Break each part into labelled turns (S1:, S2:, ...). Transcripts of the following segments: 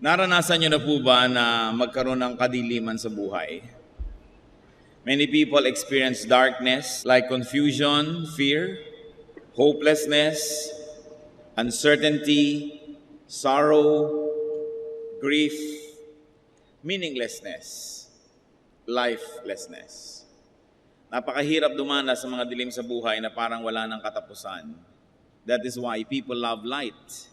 S1: Naranasan niyo na po ba na magkaroon ng kadiliman sa buhay? Many people experience darkness like confusion, fear, hopelessness, uncertainty, sorrow, grief, meaninglessness, lifelessness. Napakahirap dumana sa mga dilim sa buhay na parang wala ng katapusan. That is why people love light.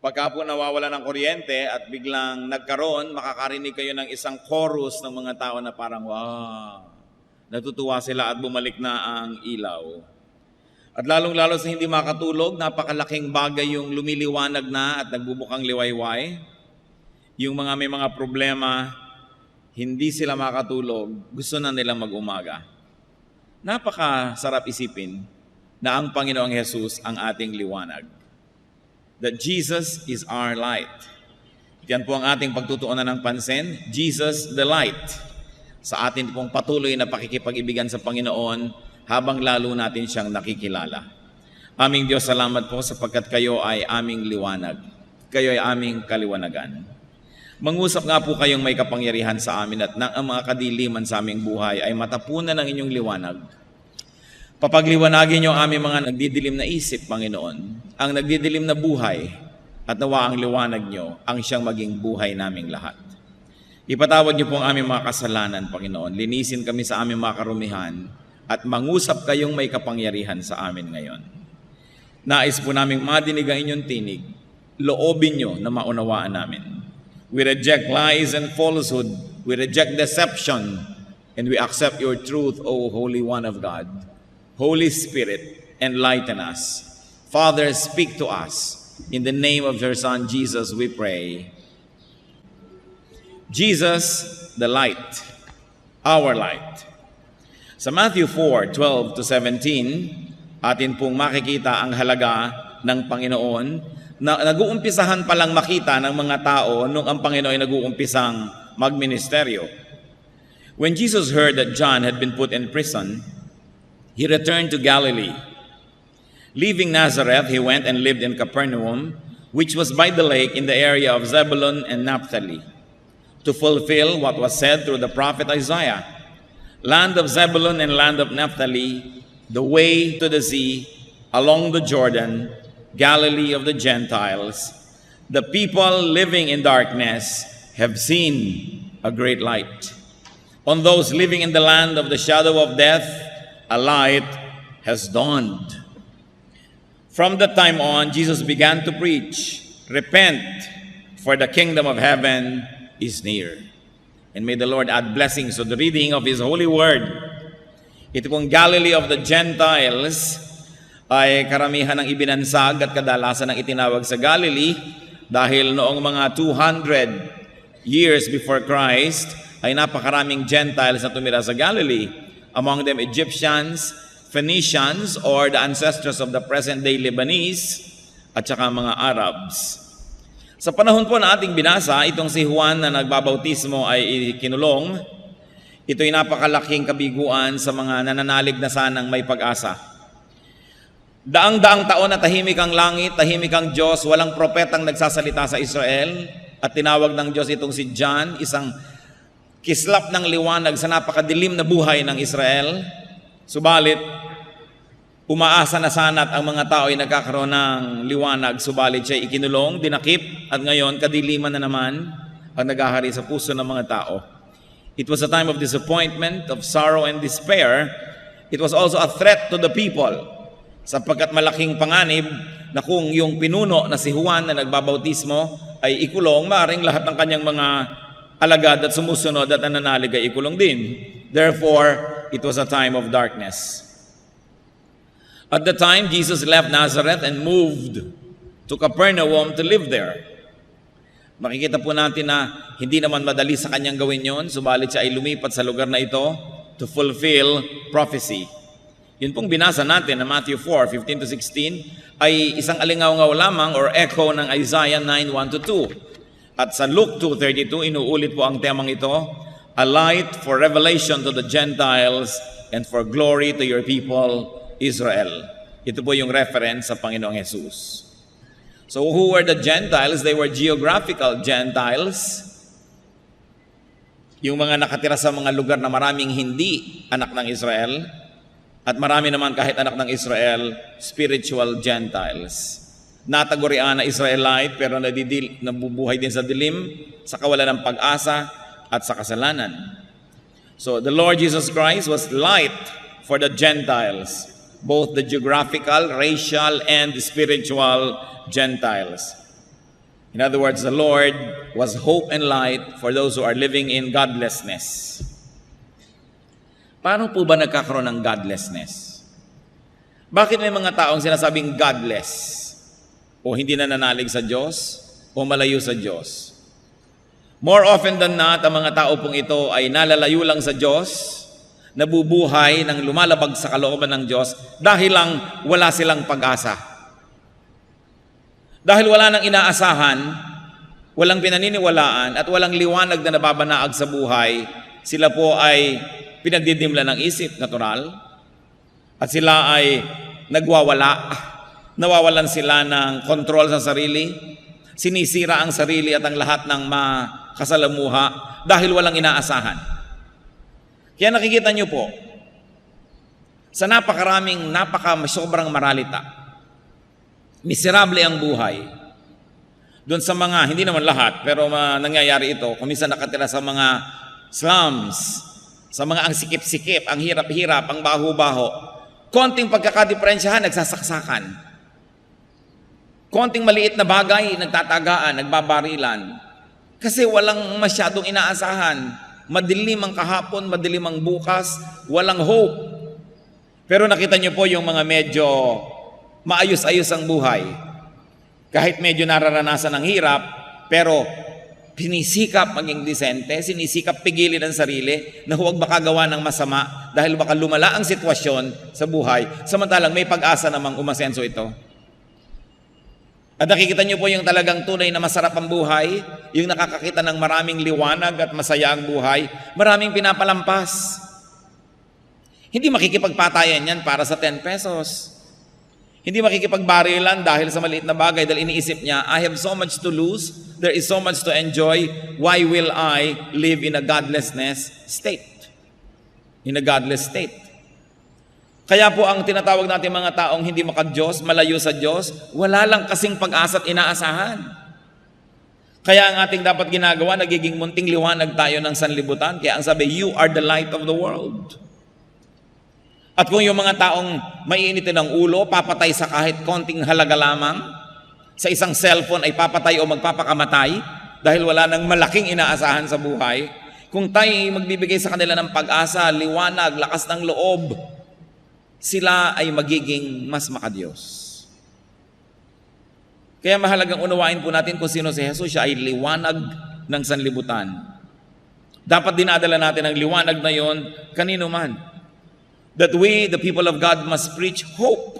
S1: Pagka po nawawala ng kuryente at biglang nagkaroon, makakarinig kayo ng isang chorus ng mga tao na parang, wow, natutuwa sila at bumalik na ang ilaw. At lalong-lalo sa hindi makatulog, napakalaking bagay yung lumiliwanag na at nagbubukang liwayway. Yung mga may mga problema, hindi sila makatulog, gusto na nilang mag-umaga. Napakasarap isipin na ang Panginoong Jesus ang ating liwanag. That Jesus is our light. Yan po ang ating pagtutuunan ng pansin. Jesus the light. Sa atin pong patuloy na pakikipag-ibigan sa Panginoon habang lalo natin siyang nakikilala. Aming Diyos, salamat po sapagkat kayo ay aming liwanag. Kayo ay aming kaliwanagan. Mangusap nga po kayong may kapangyarihan sa amin at ang mga kadiliman sa aming buhay ay matapunan ng inyong liwanag. Papagliwanagin niyo ang aming mga nagdidilim na isip, Panginoon, ang nagdidilim na buhay, at nawa ang liwanag niyo ang siyang maging buhay naming lahat. Ipatawad niyo po ang aming mga kasalanan, Panginoon. Linisin kami sa aming mga karumihan at mangusap kayong may kapangyarihan sa amin ngayon. Nais po naming madinig ang inyong tinig, loobin niyo na maunawaan namin. We reject lies and falsehood. We reject deception, and we accept your truth, O Holy One of God. Holy Spirit, enlighten us. Father, speak to us. In the name of your Son, Jesus, we pray. Jesus, the light, our light. Sa Matthew 4:12-17, atin pong makikita ang halaga ng Panginoon na nag-uumpisahan palang makita ng mga tao nung ang Panginoon ay nag-uumpisang magministeryo. When Jesus heard that John had been put in prison, he returned to Galilee. Leaving Nazareth, he went and lived in Capernaum, which was by the lake in the area of Zebulun and Naphtali, to fulfill what was said through the prophet Isaiah. Land of Zebulun and land of Naphtali, the way to the sea, along the Jordan, Galilee of the Gentiles, the people living in darkness have seen a great light. On those living in the land of the shadow of death, a light has dawned. From that time on, Jesus began to preach, repent, for the kingdom of heaven is near. And may the Lord add blessings to the reading of His holy word. Ito pong Galilee of the Gentiles ay karamihan ng ibinansag at kadalasan ng itinawag sa Galilee dahil noong mga 200 years before Christ ay napakaraming Gentiles na tumira sa Galilee. Among them Egyptians, Phoenicians, or the ancestors of the present-day Lebanese, at saka mga Arabs. Sa panahon po na ating binasa, itong si Juan na nagbabautismo ay kinulong. Ito'y napakalaking kabiguan sa mga nananalig na sanang may pag-asa. Daang-daang taon na tahimik ang langit, tahimik ang Diyos, walang propetang nagsasalita sa Israel, at tinawag ng Diyos itong si John, isang kislap ng liwanag sa napakadilim na buhay ng Israel. Subalit, umaasa na sana't ang mga tao ay nagkakaroon ng liwanag, subalit siya ikinulong, dinakip, at ngayon kadiliman na naman ang naghahari sa puso ng mga tao. It was a time of disappointment, of sorrow and despair. It was also a threat to the people, sapagkat malaking panganib na kung yung pinuno na si Juan na nagbabautismo ay ikulong, maaaring lahat ng kanyang mga alagad at sumusunod at nananalig ay ikulong din. Therefore, it was a time of darkness. At the time, Jesus left Nazareth and moved to Capernaum to live there. Makikita po natin na hindi naman madali sa kanyang gawin yon, subalit siya ay lumipat sa lugar na ito to fulfill prophecy. Yun pong binasa natin na Matthew 4:15-16 ay isang alingaw-ngaw lamang or echo ng Isaiah 9:1-2. At sa Luke 2:32, inuulit po ang temang ito, a light for revelation to the Gentiles and for glory to your people, Israel. Ito po yung reference sa Panginoong Jesus. So who were the Gentiles? They were geographical Gentiles. Yung mga nakatira sa mga lugar na maraming hindi anak ng Israel, at marami naman kahit anak ng Israel, spiritual Gentiles. Natagurian na Israelite pero nabubuhay din sa dilim, sa kawalan ng pag-asa at sa kasalanan. So the Lord Jesus Christ was light for the Gentiles, both the geographical, racial, and spiritual Gentiles. In other words, the Lord was hope and light for those who are living in godlessness. Paano po ba nagkakaroon ng godlessness? Bakit may mga taong sinasabing godless? O hindi na nanalig sa Diyos? O malayo sa Diyos? More often than not, ang mga tao pong ito ay nalalayo lang sa Diyos, nabubuhay ng lumalabag sa kalooban ng Diyos dahil lang wala silang pag-asa. Dahil wala nang inaasahan, walang pinaniniwalaan, at walang liwanag na nababanaag sa buhay, sila po ay pinagdidimla ng isip, natural, at sila ay nagwawala, nawawalan sila ng kontrol sa sarili, sinisira ang sarili at ang lahat ng makasalamuha dahil walang inaasahan. Kaya nakikita nyo po, sa sobrang maralita, miserable ang buhay. Doon sa mga, hindi naman lahat, pero nangyayari ito, kung minsan nakatira sa mga slums, sa mga ang sikip-sikip, ang hirap-hirap, ang baho-baho, konting pagkakadiferensyahan, nagsasaksakan. Konting maliit na bagay, nagtatagaan, nagbabarilan. Kasi walang masyadong inaasahan. Madilim ang kahapon, madilim ang bukas, walang hope. Pero nakita niyo po yung mga medyo maayos-ayos ang buhay. Kahit medyo nararanasan ng hirap, pero sinisikap maging disente, sinisikap pigilin ang sarili na huwag makagawa ng masama dahil baka lumala ang sitwasyon sa buhay, samantalang may pag-asa namang umasenso ito. At nakikita niyo po yung talagang tunay na masarap ang buhay, yung nakakakita ng maraming liwanag at masaya ang buhay, maraming pinapalampas. Hindi makikipagpatayan yan para sa 10 pesos. Hindi makikipagbarilan dahil sa maliit na bagay dahil iniisip niya, I have so much to lose, there is so much to enjoy, why will I live in a godlessness state? In a godless state. Kaya po ang tinatawag natin mga taong hindi makadiyos, malayo sa Diyos, wala lang kasing pag-asa at inaasahan. Kaya ang ating dapat ginagawa, nagiging munting liwanag tayo ng sanlibutan, kaya ang sabi, you are the light of the world. At kung yung mga taong maiinitin ng ulo, papatay sa kahit konting halaga lamang, sa isang cellphone ay papatay o magpapakamatay dahil wala nang malaking inaasahan sa buhay, kung tayo magbibigay sa kanila ng pag-asa, liwanag, lakas ng loob, sila ay magiging mas makadiyos. Kaya mahalagang unawain po natin kung sino si Jesus, siya ay liwanag ng sanlibutan. Dapat dinadala natin ang liwanag na yon kanino man. That we, the people of God, must preach hope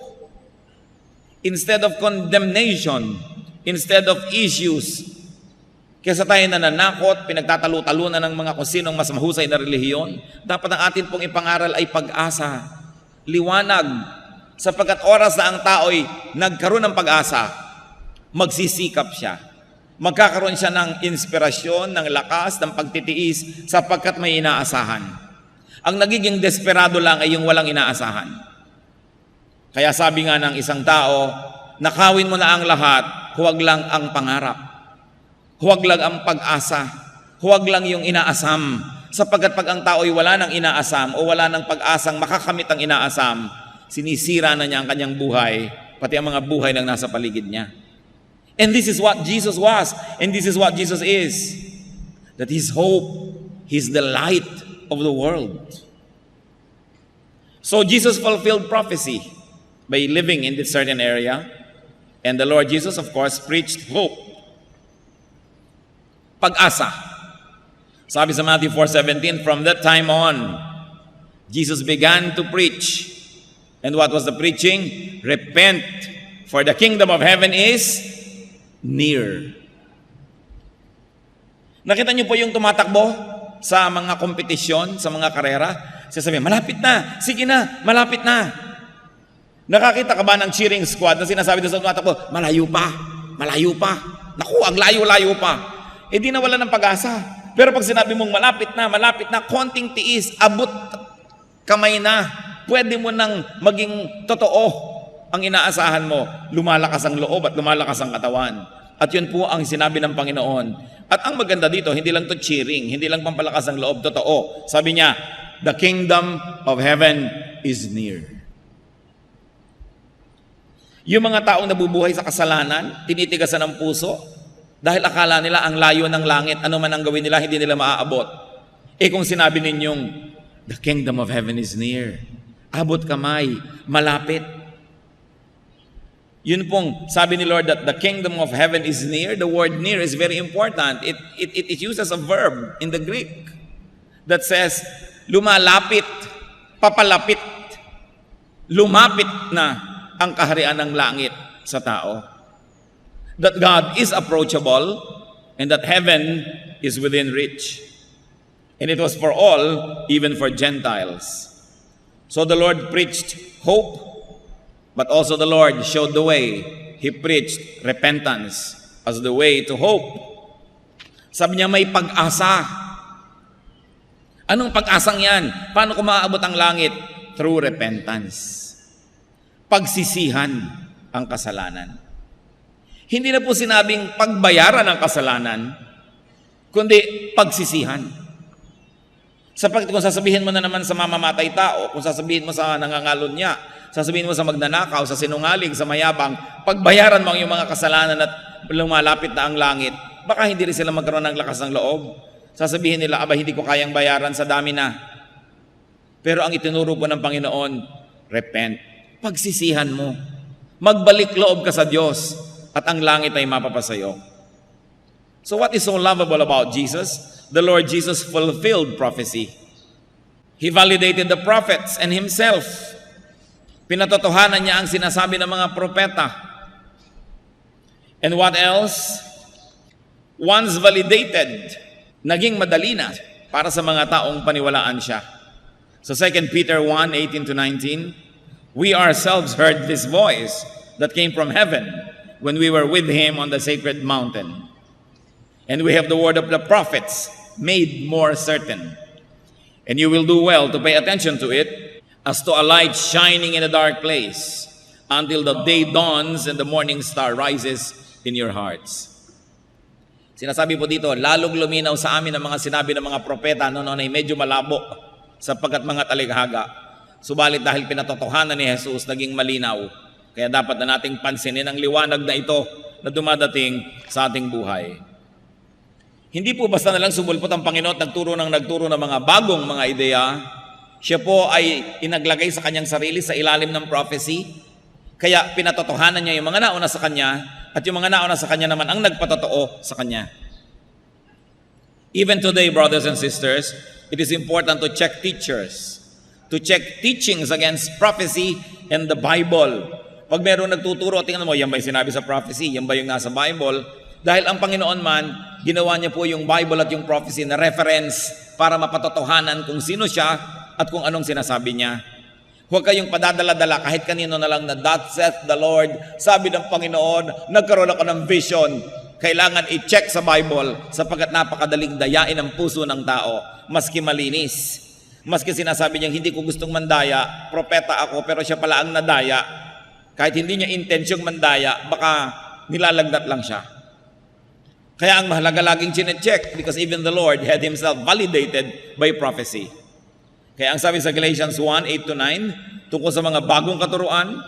S1: instead of condemnation, instead of issues. Kesa tayo nananakot, pinagtatalo-talunan ng mga kung sinong mas mahusay na relihiyon, dapat ang atin pong ipangaral ay pag-asa, liwanag, sapagkat oras na ang tao'y nagkaroon ng pag-asa, magsisikap siya. Magkakaroon siya ng inspirasyon, ng lakas, ng pagtitiis, sapagkat may inaasahan. Ang nagiging desperado lang ay yung walang inaasahan. Kaya sabi nga ng isang tao, nakawin mo na ang lahat, huwag lang ang pangarap. Huwag lang ang pag-asa. Huwag lang yung inaasam. Sapagkat pag ang tao ay wala ng inaasam o wala ng pag-asang makakamit ang inaasam, sinisira na niya ang kanyang buhay, pati ang mga buhay ng nasa paligid niya. And this is what Jesus was, and this is what Jesus is. That His hope, He's the light of the world. So Jesus fulfilled prophecy by living in this certain area, and the Lord Jesus, of course, preached hope. Pag-asa. Sabi sa Matthew 4:17, from that time on, Jesus began to preach. And what was the preaching? Repent, for the kingdom of heaven is near. Nakita niyo po yung tumatakbo sa mga kompetisyon, sa mga karera? Sasabihin, malapit na, sige na, malapit na. Nakakita ka ba ng cheering squad na sinasabi doon sa tumatakbo, malayo pa, malayo pa. Naku, ang layo-layo pa. Eh di nawala ng pag-asa. Pero pag sinabi mong malapit na, konting tiis, abot kamay na, pwede mo nang maging totoo ang inaasahan mo. Lumalakas ang loob at lumalakas ang katawan. At yun po ang sinabi ng Panginoon. At ang maganda dito, hindi lang to cheering, hindi lang pampalakas ang loob, totoo. Sabi niya, the kingdom of heaven is near. Yung mga taong nabubuhay sa kasalanan, tinitigasan ng puso, dahil akala nila ang layo ng langit, ano man ang gawin nila, hindi nila maaabot. Eh kung sinabi ninyong, the kingdom of heaven is near, abot kamay, malapit. Yun pong sabi ni Lord that the kingdom of heaven is near. The word near is very important. It uses a verb in the Greek that says, lumalapit, papalapit, lumapit na ang kaharian ng langit sa tao. That God is approachable and that heaven is within reach. And it was for all, even for Gentiles. So the Lord preached hope, but also the Lord showed the way. He preached repentance as the way to hope. Sabi niya may pag-asa. Anong pag-asang yan? Paano ko maaabot ang langit? Through repentance. Pagsisihan ang kasalanan. Hindi na po sinabing pagbayaran ang kasalanan, kundi pagsisihan. Sapagkat kung sasabihin mo na naman sa mamamatay tao, kung sasabihin mo sa nangangalon niya, sasabihin mo sa magnanakaw, sa sinungaling, sa mayabang, pagbayaran mo ang iyong mga kasalanan at lumalapit na ang langit, baka hindi rin sila magkaroon ng lakas ng loob. Sasabihin nila, aba hindi ko kayang bayaran sa dami na. Pero ang itinuro po ng Panginoon, repent. Pagsisihan mo. Magbalik loob ka sa Diyos at ang langit ay mapapasayo. So what is so lovable about Jesus? The Lord Jesus fulfilled prophecy. He validated the prophets and Himself. Pinatotohanan niya ang sinasabi ng mga propeta. And what else? Once validated, naging madali na para sa mga taong paniwalaan siya. So 2 Peter 1:18-19, we ourselves heard this voice that came from heaven when we were with Him on the sacred mountain. And we have the word of the prophets made more certain. And you will do well to pay attention to it as to a light shining in a dark place until the day dawns and the morning star rises in your hearts. Sinasabi po dito, lalong luminaw sa amin ang mga sinabi ng mga propeta noon ay medyo malabo sapagkat mga talikhaga. Subalit dahil pinatotohanan ni Jesus, naging malinaw. Kaya dapat na nating pansinin ang liwanag na ito na dumadating sa ating buhay. Hindi po basta na lang sumulpot ang Panginoon at nagturo ng mga bagong mga ideya. Siya po ay inaglagay sa kanyang sarili sa ilalim ng prophecy. Kaya pinatotohanan niya yung mga nauna sa kanya at yung mga nauna sa kanya naman ang nagpatotoo sa kanya. Even today, brothers and sisters, it is important to check teachers, to check teachings against prophecy and the Bible. Pag meron nagtuturo, tingnan mo, yan ba yung sinabi sa prophecy? Yan ba yung nasa Bible? Dahil ang Panginoon man, ginawa niya po yung Bible at yung prophecy na reference para mapatotohanan kung sino siya at kung anong sinasabi niya. Huwag kayong padadala-dala kahit kanino na lang na that saith the Lord. Sabi ng Panginoon, nagkaroon ako ng vision. Kailangan i-check sa Bible sapagkat napakadaling dayain ang puso ng tao, maski malinis. Maski sinasabi niya, hindi ko gustong mandaya, propeta ako, pero siya pala ang nadaya. Kahit hindi niya intensyong mandaya, baka nilalagdat lang siya. Kaya ang mahalaga laging chinecheck because even the Lord had Himself validated by prophecy. Kaya ang sabi sa Galatians 1:8-9, tungkol sa mga bagong katuruan,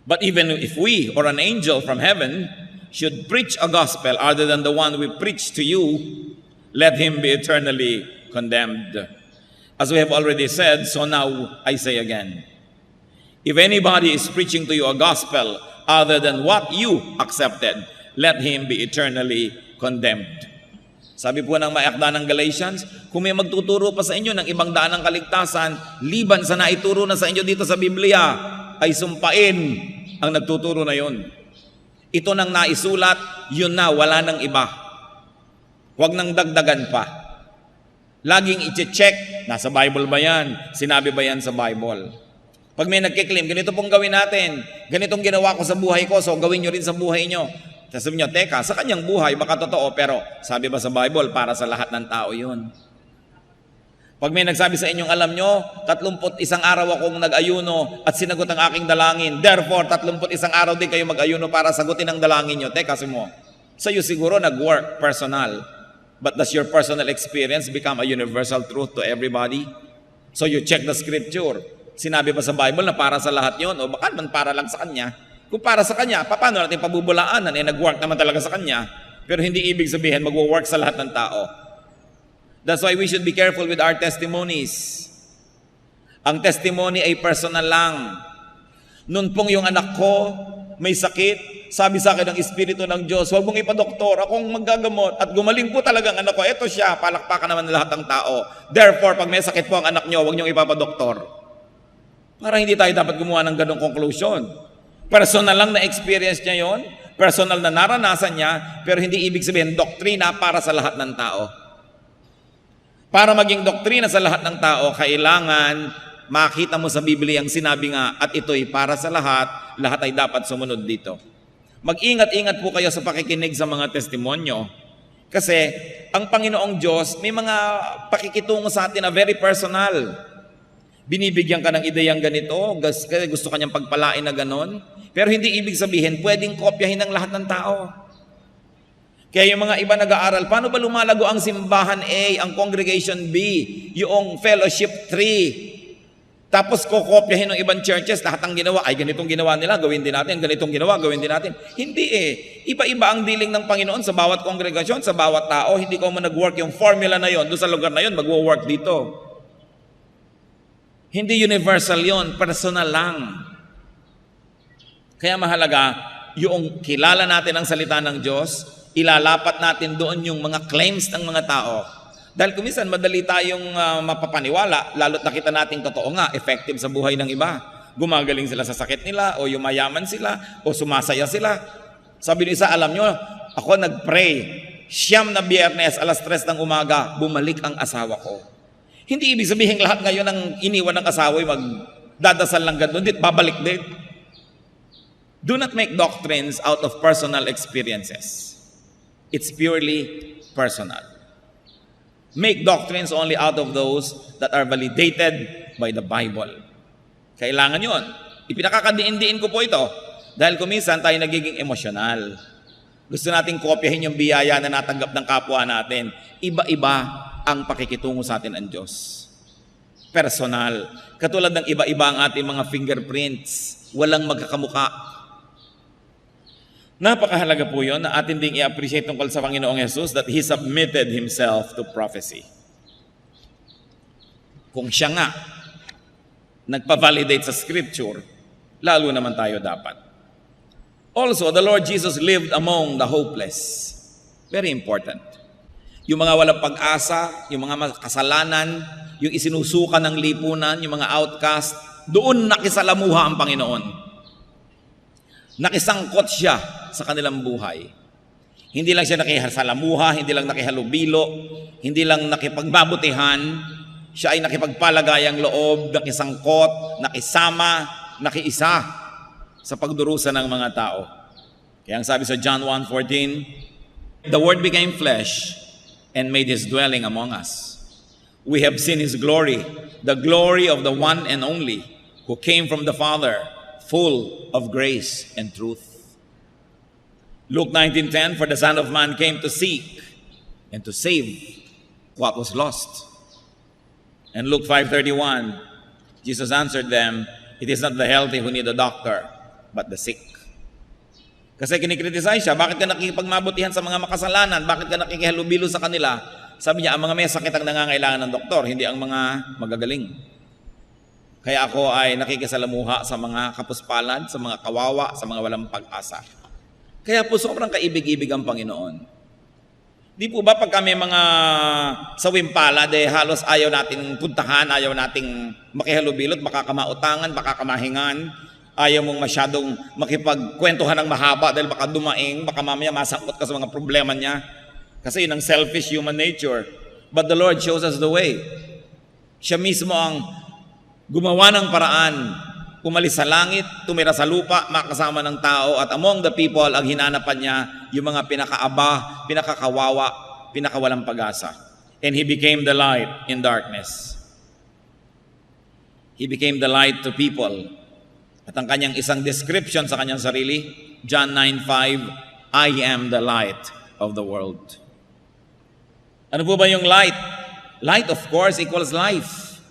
S1: but even if we or an angel from heaven should preach a gospel other than the one we preach to you, let him be eternally condemned. As we have already said, so now I say again. If anybody is preaching to you a gospel other than what you accepted, let him be eternally condemned. Sabi po ng maakda ng Galatians, kung may magtuturo pa sa inyo ng ibang daan ng kaligtasan, liban sa naituro na sa inyo dito sa Biblia, ay sumpain ang nagtuturo na yun. Ito nang naisulat, yun na, wala nang iba. Huwag nang dagdagan pa. Laging i-check, nasa Bible ba yan? Sinabi ba yan sa Bible? Pag may nagkiklaim, ganito pong gawin natin, ganitong ginawa ko sa buhay ko, so gawin nyo rin sa buhay nyo. Sasabihin nyo, teka, sa kanyang buhay, baka totoo, pero sabi ba sa Bible, para sa lahat ng tao yun? Pag may nagsabi sa inyong, alam nyo, 31 araw akong nag-ayuno at sinagot ang aking dalangin. Therefore, 31 araw din kayo mag-ayuno para sagutin ang dalangin nyo. Teka, mo. Sa'yo siguro nag-work personal. But does your personal experience become a universal truth to everybody? So you check the scripture. Sinabi ba sa Bible na para sa lahat yon? O baka naman para lang sa kanya? Kung para sa kanya, paano natin pabubulaanan? Nag-work naman talaga sa kanya. Pero hindi ibig sabihin mag-work sa lahat ng tao. That's why we should be careful with our testimonies. Ang testimony ay personal lang. Noon pong yung anak ko may sakit, sabi sa akin ng Espiritu ng Diyos, huwag mong ipadoktor, akong maggagamot. At gumaling po talaga ang anak ko. Ito siya, palakpakan naman ng lahat ng tao. Therefore, pag may sakit po ang anak nyo, huwag nyong ipapadoktor. Para hindi tayo dapat gumawa ng ganong conclusion. Personal lang na experience niya yon, personal na naranasan niya, pero hindi ibig sabihin doktrina para sa lahat ng tao. Para maging doktrina sa lahat ng tao, kailangan makita mo sa Biblia ang sinabi nga, at ito'y para sa lahat ay dapat sumunod dito. Mag-ingat-ingat po kayo sa pakikinig sa mga testimonyo. Kasi ang Panginoong Diyos, may mga pakikitungo sa atin na very personal. Binibigyan ka ng ideyang ganito, kasi gusto kanyang pagpalain na ganon. Pero hindi ibig sabihin, pwedeng kopyahin ng lahat ng tao. Kaya yung mga iba nag-aaral, paano ba lumalago ang simbahan A, ang congregation B, yung fellowship 3? Tapos kokopyahin ng ibang churches, lahat ng ginawa, ay ganitong ginawa nila, gawin din natin, ganitong ginawa, gawin din natin. Hindi eh. Iba-iba ang dealing ng Panginoon sa bawat kongregasyon, sa bawat tao. Hindi ko man nag-work yung formula na yon, doon sa lugar na yon, mag-work dito. Hindi universal yon, personal lang. Kaya mahalaga, yung kilala natin ang salita ng Diyos, ilalapat natin doon yung mga claims ng mga tao. Dahil kuminsan madali tayong mapapaniwala, lalo't nakita natin totoo nga, effective sa buhay ng iba. Gumagaling sila sa sakit nila, o yumayaman sila, o sumasaya sila. Sabi ng isa, alam nyo, ako nag-pray, 9 na Biyernes, alas 3 ng umaga, bumalik ang asawa ko. Hindi ibig sabihin lahat ngayon ng iniwan ng asawa ay magdadasal lang gano'n, babalik din. Do not make doctrines out of personal experiences. It's purely personal. Make doctrines only out of those that are validated by the Bible. Kailangan yun. Ipinakakadiin-diin ko po ito dahil kuminsan tayo nagiging emosyonal. Gusto nating kopyahin yung biyaya na natanggap ng kapwa natin. Iba-iba ang pakikitungo sa atin ang Diyos. Personal. Katulad ng iba-iba ang ating mga fingerprints. Walang magkakamuka. Napakahalaga po yun na atin ding i-appreciate tungkol sa Panginoong Jesus that He submitted Himself to prophecy. Kung siya nga nagpa-validate sa Scripture, lalo naman tayo dapat. Also, the Lord Jesus lived among the hopeless. Very important. Yung mga walang pag-asa, yung mga kasalanan, yung isinusukan ng lipunan, yung mga outcast, doon nakisalamuha ang Panginoon. Nakisangkot siya sa kanilang buhay. Hindi lang siya nakisalamuha, hindi lang nakihalubilo, hindi lang nakipagbabutihan, siya ay nakipagpalagayang loob, nakisangkot, nakisama, nakiisa sa pagdurusa ng mga tao. Kaya ang sabi sa John 1:14, the Word became flesh and made His dwelling among us. We have seen His glory, the glory of the one and only who came from the Father, full of grace and truth. Luke 19:10, for the Son of Man came to seek and to save what was lost. And Luke 5:31, Jesus answered them, it is not the healthy who need a doctor, but the sick. Kasi kinikriticize siya, bakit ka nakikipagmabutihan sa mga makasalanan? Bakit ka nakikihalubilo sa kanila? Sabi niya, ang mga may sakit ang nangangailangan ng doktor, hindi ang mga magagaling. Kaya ako ay nakikisalamuha sa mga kapuspalad, sa mga kawawa, sa mga walang pag-asa. Kaya po sobrang kaibig-ibig ang Panginoon. Di po ba pag kami mga sawimpalad, halos ayaw nating puntahan, ayaw nating makihalubilot, baka kamautangan, baka kamahingan, ayaw mong masyadong makipagkwentuhan ng mahaba dahil baka dumaing, baka mamaya masangkot ka sa mga problema niya. Kasi yun ang selfish human nature. But the Lord shows us the way. Siya mismo ang gumawa ng paraan umalis sa langit, tumira sa lupa, makasama ng tao, at among the people, ang hinanapan niya yung mga pinakaaba, pinakakawawa, pinakawalang pag-asa. And he became the light in darkness. He became the light to people. At ang kanyang isang description sa kanyang sarili, John 9:5, I am the light of the world. Ano po ba yung light? Light, of course, equals life.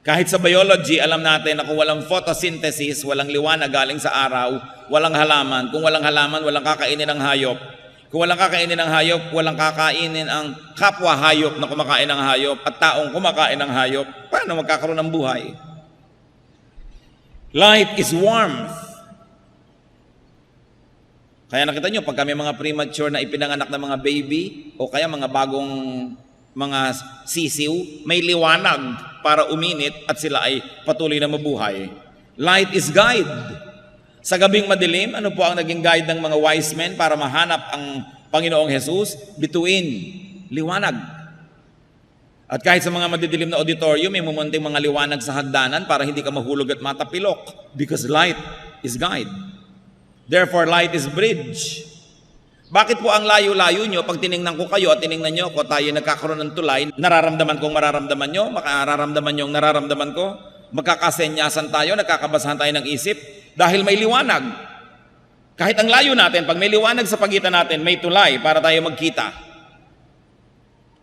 S1: Kahit sa biology, alam natin na kung walang photosynthesis, walang liwanag galing sa araw, walang halaman. Kung walang halaman, walang kakainin ng hayop. Kung walang kakainin ng hayop, walang kakainin ang kapwa hayop na kumakain ng hayop at taong kumakain ng hayop. Paano magkakaroon ng buhay? Light is warmth. Kaya nakita nyo, pag kami mga premature na ipinanganak ng mga baby o kaya mga bagong mga sisiw, may liwanag para uminit at sila ay patuloy na mabuhay. Light is guide. Sa gabing madilim, ano po ang naging guide ng mga wise men para mahanap ang Panginoong Jesus? Bituin, liwanag. At kahit sa mga madidilim na auditorium, may mumunting mga liwanag sa hagdanan para hindi ka mahulog at matapilok, because light is guide. Therefore, light is bridge. Bakit po ang layo-layo nyo, pag tiningnan ko kayo at tiningnan nyo ako, tayo nagkakaroon ng tulay, nararamdaman kong mararamdaman nyo, makararamdaman nyo ang nararamdaman ko, magkakasenyasan tayo, nagkakabasahan tayo ng isip, dahil may liwanag. Kahit ang layo natin, pag may liwanag sa pagitan natin, may tulay para tayo magkita.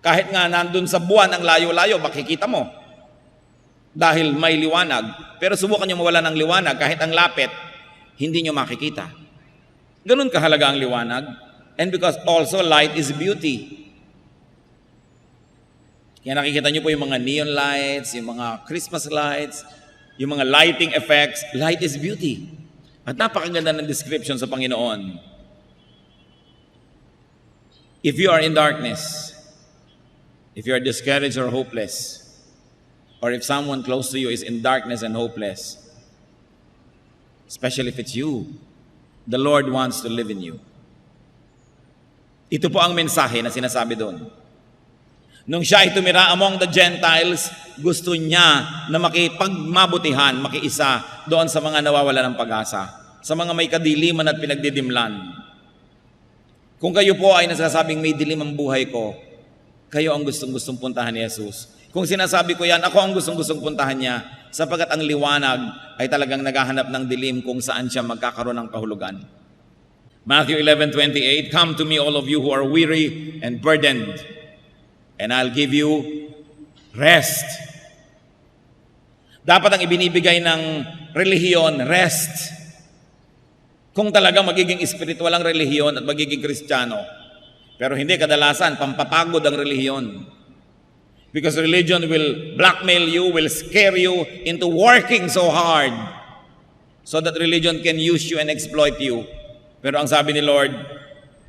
S1: Kahit nga nandun sa buwan ang layo-layo, makikita mo. Dahil may liwanag. Pero subukan nyo mawala ng liwanag, kahit ang lapit, hindi nyo makikita. Ganun kahalaga ang liwanag. And because also light is beauty. Kaya nakikita nyo po yung mga neon lights, yung mga Christmas lights, yung mga lighting effects. Light is beauty. At napakaganda ng description sa Panginoon. If you are in darkness, if you are discouraged or hopeless, or if someone close to you is in darkness and hopeless, especially if it's you, the Lord wants to live in you. Ito po ang mensahe na sinasabi doon. Nung siya ay tumira among the Gentiles, gusto niya na makipagmabutihan, makiisa doon sa mga nawawala ng pag-asa, sa mga may kadiliman at pinagdidimlan. Kung kayo po ay nasasabing may dilim ang buhay ko, kayo ang gustong-gustong puntahan ni Jesus. Kung sinasabi ko yan, ako ang gustong-gustong puntahan niya, sapagkat ang liwanag ay talagang naghahanap ng dilim kung saan siya magkakaroon ng kahulugan. Matthew 11:28, come to me all of you who are weary and burdened, and I'll give you rest. Dapat ang ibinibigay ng relihiyon, rest. Kung talaga magiging espiritual ang relihiyon at magiging Kristiyano. Pero hindi, kadalasan, pampapagod ang relihiyon. Because religion will blackmail you, will scare you into working so hard so that religion can use you and exploit you. Pero ang sabi ni Lord,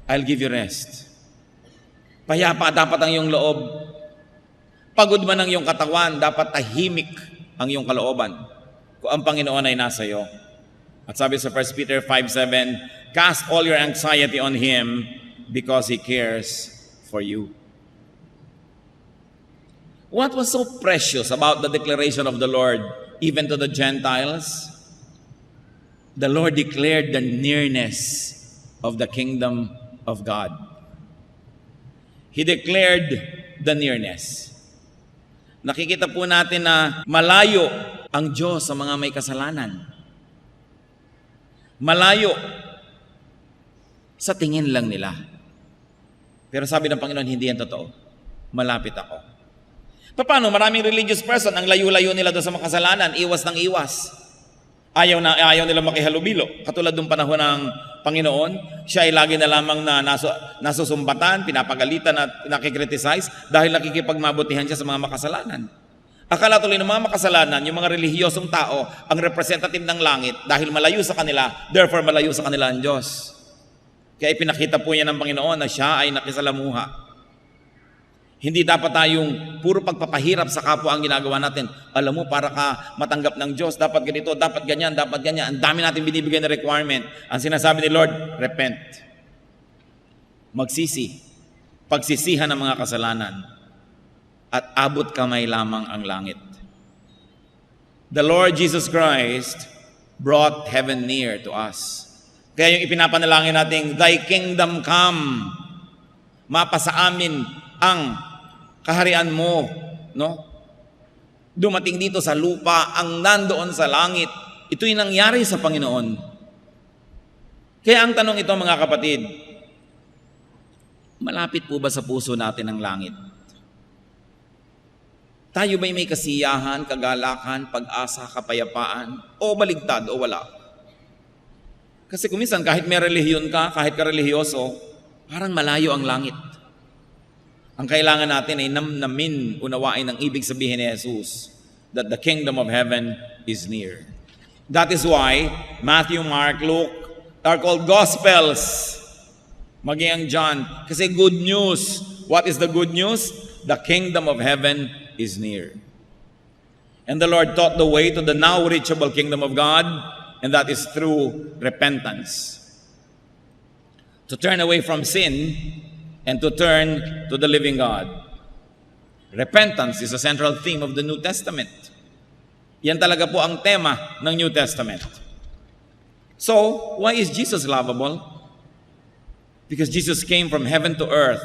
S1: I'll give you rest. Payapa dapat ang iyong loob. Pagod man ang iyong katawan, dapat tahimik ang iyong kalooban kung ang Panginoon ay nasa iyo. At sabi sa 1 Peter 5:7, cast all your anxiety on Him because He cares for you. What was so precious about the declaration of the Lord, even to the Gentiles? The Lord declared the nearness of the kingdom of God. He declared the nearness. Nakikita po natin na malayo ang Diyos sa mga may kasalanan. Malayo sa tingin lang nila. Pero sabi ng Panginoon, hindi yan totoo. Malapit ako. Paano? Maraming religious person, ang layo-layo nila doon sa makasalanan, iwas ng iwas. Ayaw nila makihalubilo. Katulad ng panahon ng Panginoon, siya ay lagi na lamang na nasusumbatan, pinapagalitan at nakikriticize dahil nakikipagmabutihan siya sa mga makasalanan. Akala tuloy ng mga makasalanan, yung mga relihiyosong tao, ang representative ng langit dahil malayo sa kanila, therefore malayo sa kanila ang Diyos. Kaya ipinakita po niya ng Panginoon na siya ay nakisalamuha. Hindi dapat tayong puro pagpapahirap sa kapwa ang ginagawa natin. Alam mo, para ka matanggap ng Diyos, dapat ganito, dapat ganyan, dapat ganyan. Ang dami natin binibigay na requirement. Ang sinasabi ni Lord, repent. Magsisi. Pagsisihan ng mga kasalanan. At abot kamay lamang ang langit. The Lord Jesus Christ brought heaven near to us. Kaya yung ipinapanalangin nating, Thy kingdom come, mapasa amin ang kaharian mo, no? Dumating dito sa lupa ang nandoon sa langit. Ito'y nangyari sa Panginoon. Kaya ang tanong ito mga kapatid, malapit po ba sa puso natin ang langit? Tayo ba'y may kasiyahan, kagalakan, pag-asa, kapayapaan, o baligtad o wala? Kasi kuminsan kahit may relihiyon ka, kahit ka religyoso, parang malayo ang langit. Ang kailangan natin ay namnamin, unawain ang ibig sabihin ni Jesus, that the kingdom of heaven is near. That is why Matthew, Mark, Luke are called Gospels. Maging ang John. Kasi good news. What is the good news? The kingdom of heaven is near. And the Lord taught the way to the now reachable kingdom of God, and that is through repentance. To turn away from sin and to turn to the living God. Repentance is a central theme of the New Testament. Yan talaga po ang tema ng New Testament. So, why is Jesus lovable? Because Jesus came from heaven to earth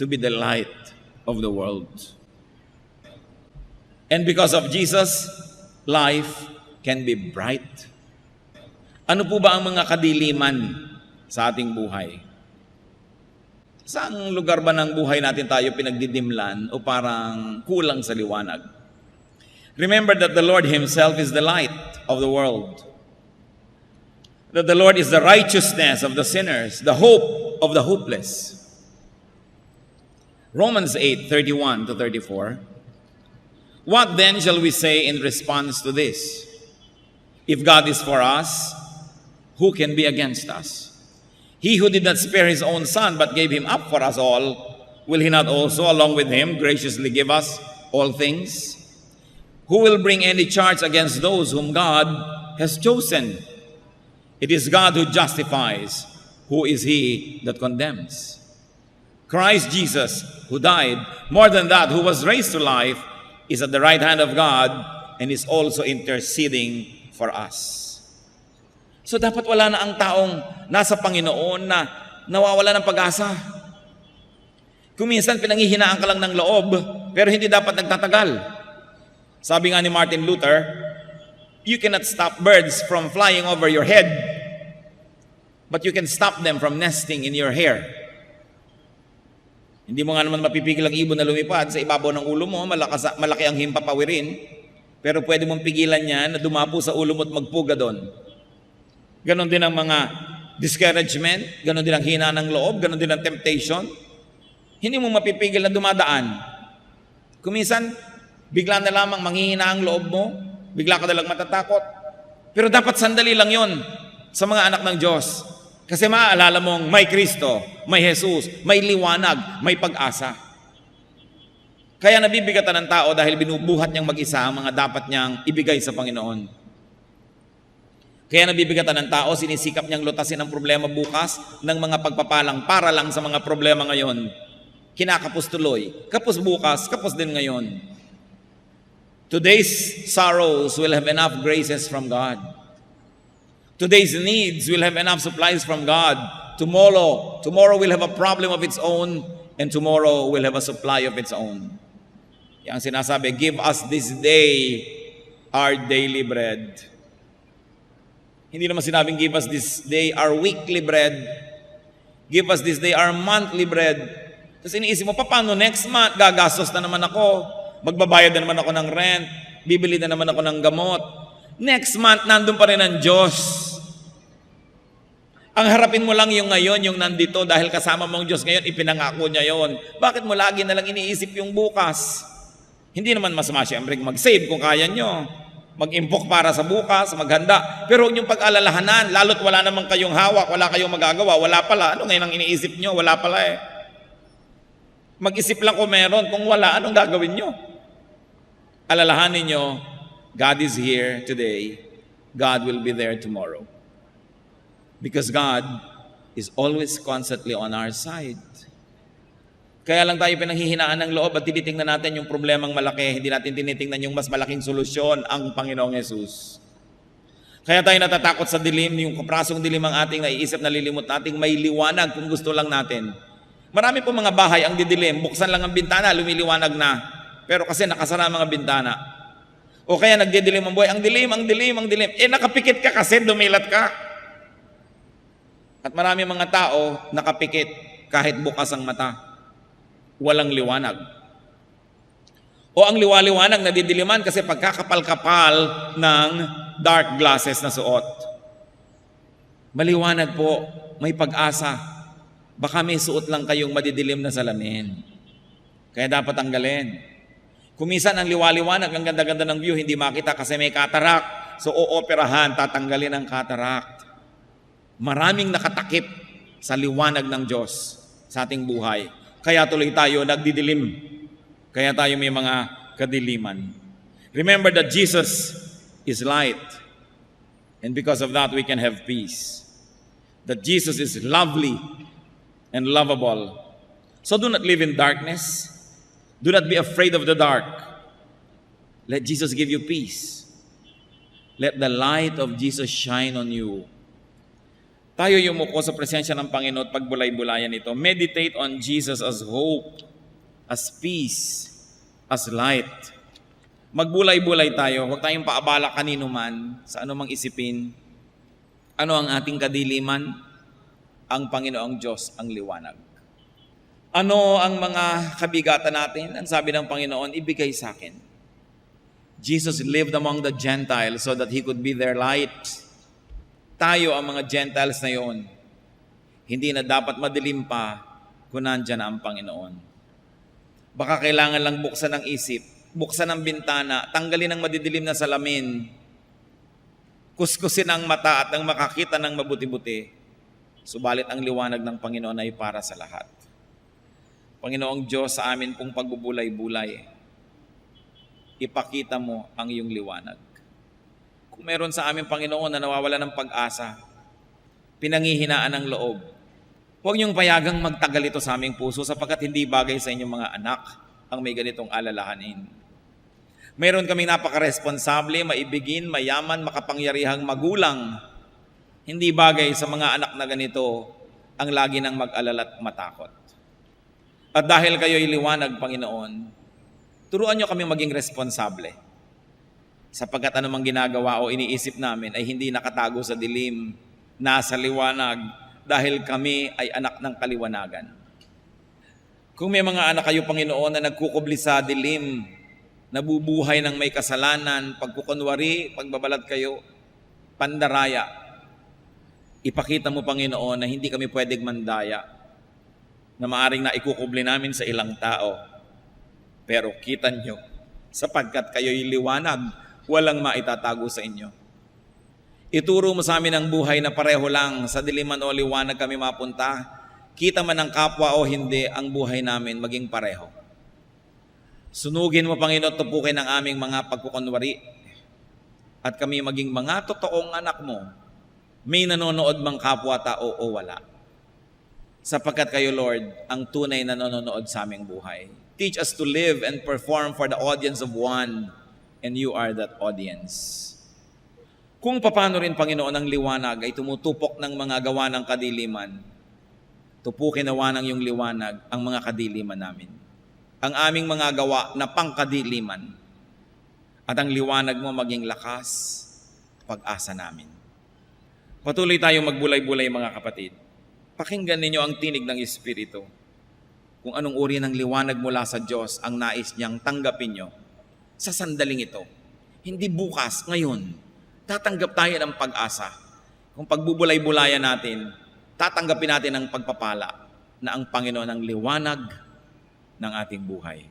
S1: to be the light of the world. And because of Jesus, life can be bright. Ano po ba ang mga kadiliman sa ating buhay? Saang lugar ba ng buhay natin tayo pinagdidimlan o parang kulang sa liwanag? Remember that the Lord Himself is the light of the world. That the Lord is the righteousness of the sinners, the hope of the hopeless. Romans 8:31 to 34. What then shall we say in response to this? If God is for us, who can be against us? He who did not spare His own Son, but gave Him up for us all, will He not also, along with Him, graciously give us all things? Who will bring any charge against those whom God has chosen? It is God who justifies. Who is He that condemns? Christ Jesus, who died, more than that, who was raised to life, is at the right hand of God and is also interceding for us. So dapat wala na ang taong nasa Panginoon na nawawala ng pag-asa. Kung minsan pinanghihinaan ka lang ng loob, pero hindi dapat nagtatagal. Sabi nga ni Martin Luther, you cannot stop birds from flying over your head, but you can stop them from nesting in your hair. Hindi mo nga naman mapipigil ang ibon na lumipad sa ibabaw ng ulo mo, malaki ang himpapawirin, pero pwede mong pigilan yan na dumapo sa ulo mo at magpuga doon. Ganon din ang mga discouragement, ganon din ang hina ng loob, ganon din ang temptation. Hindi mo mapipigil na dumadaan. Kuminsan, bigla na lamang manghihina ang loob mo, bigla ka na lang matatakot. Pero dapat sandali lang yon sa mga anak ng Diyos. Kasi maaalala mong may Kristo, may Jesus, may liwanag, may pag-asa. Kaya nabibigatan ng tao dahil binubuhat niyang mag-isa ang mga dapat niyang ibigay sa Panginoon. Kaya nabibigatan ng tao, sinisikap niyang lutasin ang problema bukas ng mga pagpapalang para lang sa mga problema ngayon. Kinakapos tuloy, kapos bukas, kapos din ngayon. Today's sorrows will have enough graces from God. Today's needs will have enough supplies from God. Tomorrow will have a problem of its own, and tomorrow will have a supply of its own. Yang sinasabi, give us this day our daily bread. Hindi naman sinabing give us this day our weekly bread. Give us this day our monthly bread. Kasi iniisip mo, paano next month? Gagastos na naman ako. Magbabayad na naman ako ng rent. Bibili na naman ako ng gamot. Next month, nandun pa rin ang Diyos. Ang harapin mo lang yung ngayon, yung nandito, dahil kasama mong Diyos ngayon, ipinangako niya yon. Bakit mo lagi na lang iniisip yung bukas? Hindi naman masama siyempre mag-save kung kaya nyo. Mag-impok para sa bukas, maghanda. Pero huwag niyong pag-alalahanan, lalo't wala naman kayong hawak, wala kayong magagawa, wala pala. Ano ngayon ang iniisip nyo? Wala pala eh. Mag-isip lang kung meron, kung wala, anong gagawin nyo? Alalahanin nyo, God is here today. God will be there tomorrow. Because God is always constantly on our side. Kaya lang tayo pinanghihinaan ng loob at tinitingnan natin yung problemang malaki. Hindi natin tinitingnan yung mas malaking solusyon, ang Panginoong Yesus. Kaya tayo natatakot sa dilim, yung kaprasong dilim ang ating naiisip, nalilimot nating may liwanag kung gusto lang natin. Marami po mga bahay ang didilim, buksan lang ang bintana, lumiliwanag na. Pero kasi nakasara ang mga bintana. O kaya nagdidilim ang buhay, ang dilim, ang dilim, ang dilim. Nakapikit ka kasi, dumilat ka. At marami mga tao nakapikit kahit bukas ang mata. Walang liwanag. O ang liwaliwanag na didiliman kasi pagkakapal-kapal ng dark glasses na suot. Maliwanag po, may pag-asa. Baka may suot lang kayong madidilim na salamin. Kaya dapat tanggalin. Kumisan ang liwaliwanag, ang ganda-ganda ng view, hindi makita kasi may cataract. So ooperahan, tatanggalin ang cataract. Maraming nakatakip sa liwanag ng Diyos sa ating buhay. Kaya tuloy tayo nagdidilim. Kaya tayo may mga kadiliman. Remember that Jesus is light. And because of that, we can have peace. That Jesus is lovely and lovable. So do not live in darkness. Do not be afraid of the dark. Let Jesus give you peace. Let the light of Jesus shine on you. Tayo yumuko sa presensya ng Panginoon at pagbulay-bulayan ito. Meditate on Jesus as hope, as peace, as light. Magbulay-bulay tayo. Huwag tayong paabala kanino man sa anumang isipin. Ano ang ating kadiliman? Ang Panginoong Diyos ang liwanag. Ano ang mga kabigatan natin? Ang sabi ng Panginoon, ibigay sa akin. Jesus lived among the Gentiles so that He could be their light. Tayo ang mga Gentiles na yon. Hindi na dapat madilim pa kung nandyan na ang Panginoon. Baka kailangan lang buksan ang isip, buksan ang bintana, tanggalin ang madidilim na salamin, kuskusin ang mata at ang makakita ng mabuti-buti. Subalit ang liwanag ng Panginoon ay para sa lahat. Panginoong Diyos, sa amin pong pagbubulay-bulay, ipakita mo ang iyong liwanag. Kung meron sa aming Panginoon na nawawala ng pag-asa, pinanghihinaan ng loob, huwag niyong payagang magtagal ito sa aming puso sapagkat hindi bagay sa inyong mga anak ang may ganitong alalahanin. Meron kaming napakaresponsable, maibigin, mayaman, makapangyarihang magulang. Hindi bagay sa mga anak na ganito ang lagi nang mag-alala at matakot. At dahil kayo'y liwanag, Panginoon, turuan niyo kami maging responsable. Sapagkat anumang ginagawa o iniisip namin ay hindi nakatago sa dilim, nasa liwanag, dahil kami ay anak ng kaliwanagan. Kung may mga anak kayo, Panginoon, na nagkukubli sa dilim, nabubuhay ng may kasalanan, pagkukunwari, pagbabalat kayo, pandaraya, ipakita mo, Panginoon, na hindi kami pwedeng mandaya, na maaring naikukubli namin sa ilang tao. Pero kita nyo, sapagkat kayo'y liwanag, walang maitatago sa inyo. Ituro mo sa amin ang buhay na pareho lang, sa diliman o liwanag kami mapunta, kita man ng kapwa o hindi, ang buhay namin maging pareho. Sunugin mo, Panginoon, tupukin ang aming mga pagkukunwari, at kami maging mga totoong anak mo, may nanonood mang kapwa-tao o wala. Sapagkat kayo, Lord, ang tunay na nanonood sa aming buhay. Teach us to live and perform for the audience of one, and you are that audience. Kung paano rin, Panginoon, ang liwanag ay tumutupok ng mga gawa ng kadiliman, tupukin nawa ng iyong liwanag ang mga kadiliman namin. Ang aming mga gawa na pangkadiliman, at ang liwanag mo maging lakas, pag-asa namin. Patuloy tayong magbulay-bulay, mga kapatid. Pakinggan ninyo ang tinig ng Espiritu. Kung anong uri ng liwanag mula sa Diyos ang nais niyang tanggapin nyo sa sandaling ito. Hindi bukas, ngayon. Tatanggap tayo ng pag-asa. Kung pagbubulay-bulayan natin, tatanggapin natin ang pagpapala na ang Panginoon ang liwanag ng ating buhay.